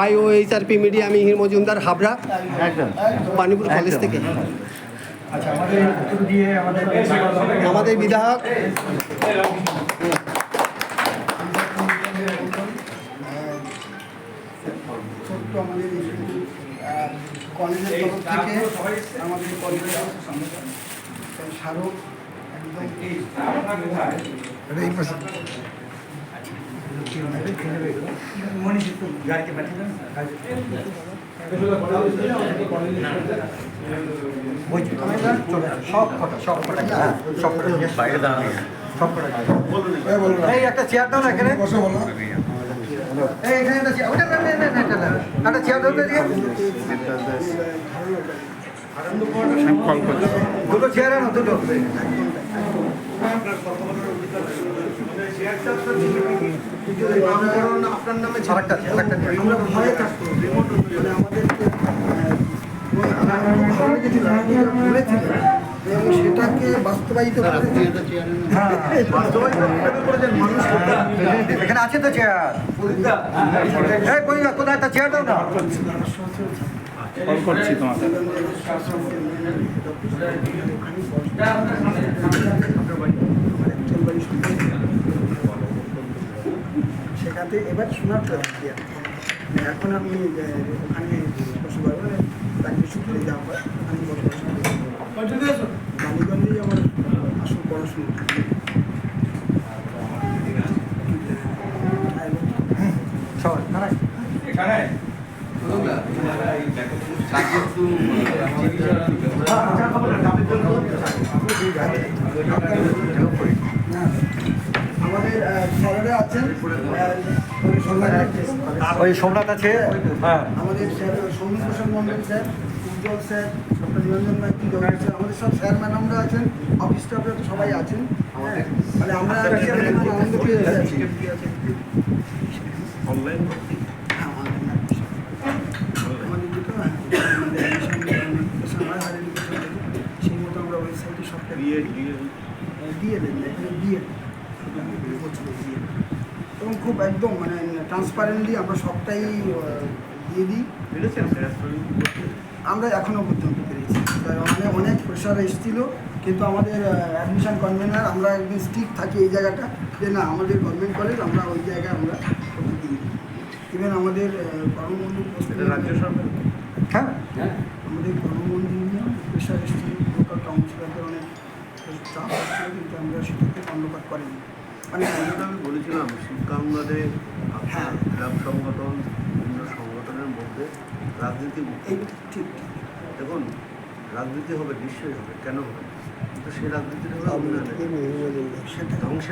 IOHRP media, আমি হির Majumdar, Habra, Panipur college থেকে। আমাদের বিধায়ক কলেজের তরফ থেকে আমাদের কলেজের স্মারক একদম গাড়িতে পাঠিয়ে একটা চেয়ার দাও না এখানে বসে বলো এখানে একটা চেয়ার দাও দুটো চেয়ার আনো দুটো আপনার নামে আমরা ভয়ে থাকতো আমাদেরকে এবং সেটাকে বাস্তবায়িত এখানে আছে তো চেয়ার কোথায় একটা চেয়ার দাও না কল করছি তোমাকে। সেখানে এবার শোনার এখন আমি ওখানে বসবাস চাকরি সূত্রে যাওয়া হয় আমি বসবাস মানিগঞ্জেই আমার আসল পড়াশোনা আমাদের স্যারেরা আছেন ওই সোমনাথ আছে, হ্যাঁ আমাদের স্যার সৌমিক প্রসাদ মন্ডল স্যার, উজ্জ্বল স্যার, ডক্টর নিরঞ্জন মাইতি স্যার, আমাদের সব স্যার ম্যাডামরা আছেন, অফিস স্টাফরা তো সবাই আছেন। মানে আমরা খুব আনন্দ পেয়ে যাচ্ছি। অনলাইন সেই মতো আমরা ওয়েবসাইটে সবটা দিয়ে দেন এখানে দিয়ে এবং খুব একদম মানে ট্রান্সপারেন্টলি আমরা সবটাই দিয়ে দিই। আমরা এখনও পর্যন্ত পেরেছি, মানে অনেক প্রেশার এসেছিল, কিন্তু আমাদের অ্যাডমিশন কনভেনার আমরা একদম স্ট্রিক্ট থাকি এই জায়গাটা যে না আমাদের গভর্নমেন্ট কলেজ আমরা ওই জায়গায় আমরা দিই। ইভেন আমাদের কর্মবন্ধু রাজ্য সরকার, হ্যাঁ আমাদের কর্মবন্ধু নিয়ে প্রেশার এসেছিল, লোকাল কাউন্সিলরদের অনেক চাপ আসছিল, কিন্তু আমরা সেটাকে কর্ণপাত করিনি। মানে আমি বলেছিলাম শিক্ষাঙ্গনে হ্যাঁ ক্লাব সংগঠন বিভিন্ন সংগঠনের মধ্যে রাজনীতি ঠিক দেখুন রাজনীতি হবে নিশ্চয়ই হবে, কেন হবে, কিন্তু সেই রাজনীতিটা হবে সেটা ধ্বংসের